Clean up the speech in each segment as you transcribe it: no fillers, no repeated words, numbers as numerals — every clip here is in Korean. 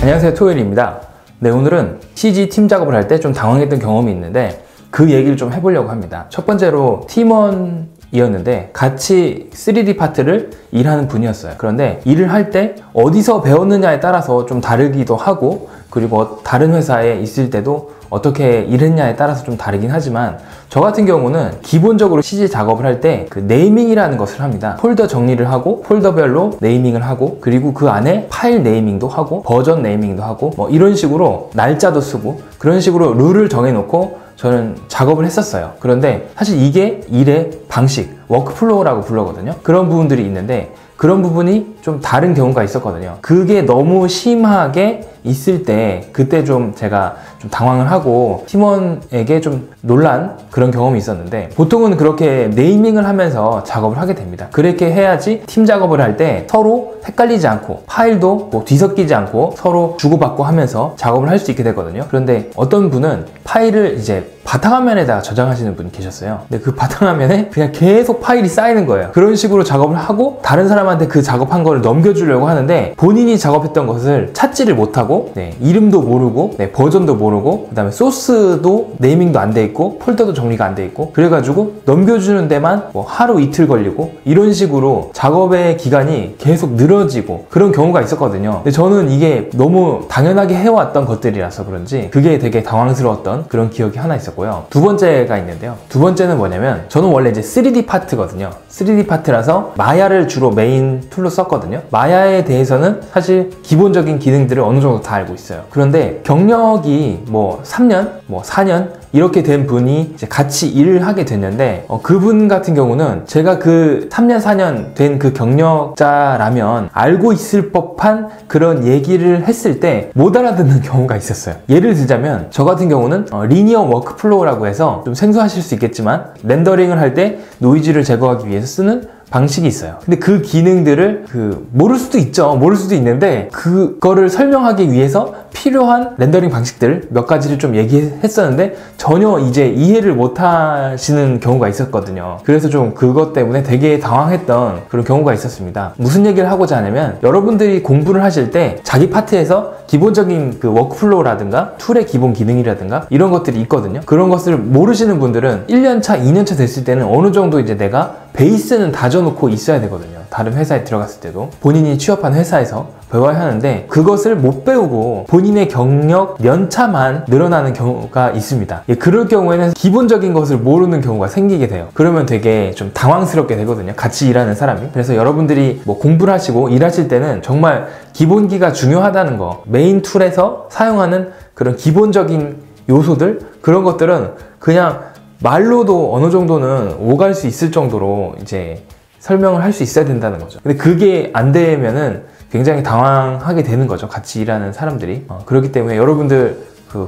안녕하세요, 토요일입니다. 네, 오늘은 CG 팀 작업을 할 때 좀 당황했던 경험이 있는데 그 얘기를 좀 해보려고 합니다. 첫 번째로 팀원이었는데 같이 3D 파트를 일하는 분이었어요. 그런데 일을 할 때 어디서 배웠느냐에 따라서 좀 다르기도 하고, 그리고 다른 회사에 있을 때도 어떻게 일했냐에 따라서 좀 다르긴 하지만, 저 같은 경우는 기본적으로 CG 작업을 할 때 그 네이밍이라는 것을 합니다. 폴더 정리를 하고 폴더별로 네이밍을 하고, 그리고 그 안에 파일 네이밍도 하고 버전 네이밍도 하고, 뭐 이런 식으로 날짜도 쓰고 그런 식으로 룰을 정해놓고 저는 작업을 했었어요. 그런데 사실 이게 일의 방식, 워크플로우라고 불러거든요. 그런 부분들이 있는데 그런 부분이 좀 다른 경우가 있었거든요. 그게 너무 심하게 있을 때 그때 좀 제가 좀 당황을 하고 팀원에게 좀 놀란 그런 경험이 있었는데, 보통은 그렇게 네이밍을 하면서 작업을 하게 됩니다. 그렇게 해야지 팀 작업을 할 때 서로 헷갈리지 않고 파일도 뭐 뒤섞이지 않고 서로 주고받고 하면서 작업을 할 수 있게 되거든요. 그런데 어떤 분은 파일을 이제 바탕화면에다가 저장하시는 분이 계셨어요. 근데 그 바탕화면에 그냥 계속 파일이 쌓이는 거예요. 그런 식으로 작업을 하고 다른 사람한테 그 작업한 거를 넘겨주려고 하는데 본인이 작업했던 것을 찾지를 못하고, 이름도 모르고, 버전도 모르고, 그 다음에 소스도 네이밍도 안 돼 있고 폴더도 정리가 안 돼 있고, 그래가지고 넘겨주는 데만 뭐 하루 이틀 걸리고 이런 식으로 작업의 기간이 계속 늘어지고 그런 경우가 있었거든요. 근데 저는 이게 너무 당연하게 해왔던 것들이라서 그런지 그게 되게 당황스러웠던 그런 기억이 하나 있었고요. 두 번째가 있는데요. 두 번째는 뭐냐면, 저는 원래 이제 3D 파트거든요. 3D 파트라서 마야를 주로 메인 툴로 썼거든요. 마야에 대해서는 사실 기본적인 기능들을 어느 정도 다 알고 있어요. 그런데 경력이 뭐 3년, 뭐 4년 이렇게 된 분이 이제 같이 일을 하게 됐는데, 그분 같은 경우는 제가 그 3년, 4년 된 그 경력자라면 알고 있을 법한 그런 얘기를 했을 때 못 알아듣는 경우가 있었어요. 예를 들자면 저 같은 경우는 리니어 워크플로우라고 해서 좀 생소하실 수 있겠지만 렌더링을 할 때 노이즈를 제거하기 위해서 쓰는 방식이 있어요. 근데 그 기능들을 모를 수도 있죠. 모를 수도 있는데 그거를 설명하기 위해서 필요한 렌더링 방식들 몇 가지를 좀 얘기했었는데 전혀 이제 이해를 못 하시는 경우가 있었거든요. 그래서 좀 그것 때문에 되게 당황했던 그런 경우가 있었습니다. 무슨 얘기를 하고자 하냐면, 여러분들이 공부를 하실 때 자기 파트에서 기본적인 그 워크플로우라든가 툴의 기본 기능이라든가 이런 것들이 있거든요. 그런 것을 모르시는 분들은 1년차, 2년차 됐을 때는 어느 정도 이제 내가 베이스는 다져놓고 있어야 되거든요. 다른 회사에 들어갔을 때도 본인이 취업한 회사에서 배워야 하는데 그것을 못 배우고 본인의 경력 연차만 늘어나는 경우가 있습니다. 그럴 경우에는 기본적인 것을 모르는 경우가 생기게 돼요. 그러면 되게 좀 당황스럽게 되거든요, 같이 일하는 사람이. 그래서 여러분들이 뭐 공부를 하시고 일하실 때는 정말 기본기가 중요하다는 거, 메인 툴에서 사용하는 그런 기본적인 요소들, 그런 것들은 그냥 말로도 어느 정도는 오갈 수 있을 정도로 이제 설명을 할 수 있어야 된다는 거죠. 근데 그게 안 되면은 굉장히 당황하게 되는 거죠, 같이 일하는 사람들이. 그렇기 때문에 여러분들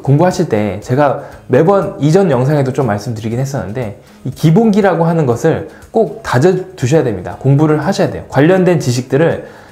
공부하실 때 제가 매번 이전 영상에도 좀 말씀드리긴 했었는데, 이 기본기라고 하는 것을 꼭 다져두셔야 됩니다. 공부를 하셔야 돼요. 관련된 지식들을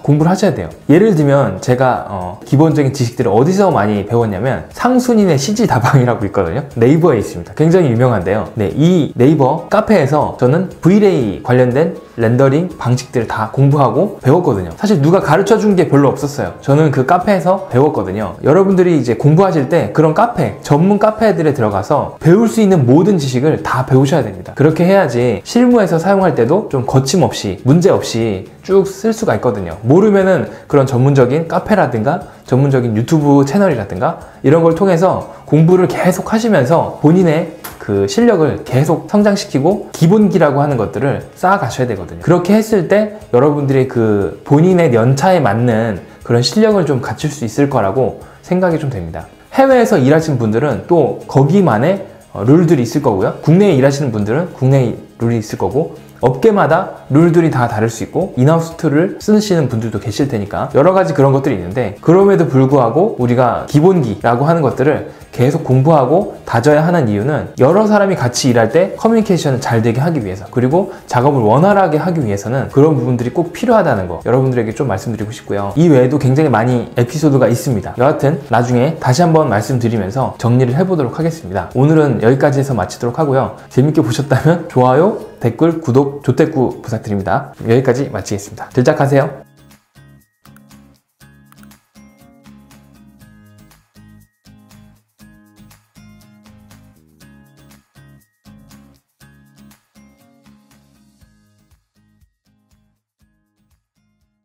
공부를 하셔야 돼요. 예를 들면 제가 기본적인 지식들을 어디서 많이 배웠냐면, 상순인의 CG 다방이라고 있거든요. 네이버에 있습니다. 굉장히 유명한데요. 이 네이버 카페에서 저는 V-Ray 관련된 렌더링 방식들을 다 공부하고 배웠거든요. 사실 누가 가르쳐 준 게 별로 없었어요. 저는 그 카페에서 배웠거든요. 여러분들이 이제 공부하실 때 그런 카페, 전문 카페들에 들어가서 배울 수 있는 모든 지식을 다 배우셔야 됩니다. 그렇게 해야지 실무에서 사용할 때도 좀 거침없이, 문제없이 쭉 쓸 수가 있거든요. 모르면은 그런 전문적인 카페라든가 전문적인 유튜브 채널이라든가 이런 걸 통해서 공부를 계속 하시면서 본인의 그 실력을 계속 성장시키고 기본기라고 하는 것들을 쌓아가셔야 되거든요. 그렇게 했을 때 여러분들이 그 본인의 연차에 맞는 그런 실력을 좀 갖출 수 있을 거라고 생각이 좀 됩니다. 해외에서 일하시는 분들은 또 거기만의 룰들이 있을 거고요. 국내에 일하시는 분들은 국내에 룰이 있을 거고, 업계마다 룰들이 다 다를 수 있고 인하우스 툴을 쓰시는 분들도 계실 테니까 여러 가지 그런 것들이 있는데, 그럼에도 불구하고 우리가 기본기라고 하는 것들을 계속 공부하고 다져야 하는 이유는 여러 사람이 같이 일할 때 커뮤니케이션을 잘 되게 하기 위해서, 그리고 작업을 원활하게 하기 위해서는 그런 부분들이 꼭 필요하다는 거 여러분들에게 좀 말씀드리고 싶고요. 이 외에도 굉장히 많이 에피소드가 있습니다. 여하튼 나중에 다시 한번 말씀드리면서 정리를 해보도록 하겠습니다. 오늘은 여기까지 해서 마치도록 하고요. 재밌게 보셨다면 좋아요, 댓글, 구독, 조댓구 부탁드립니다. 여기까지 마치겠습니다. 들짝하세요.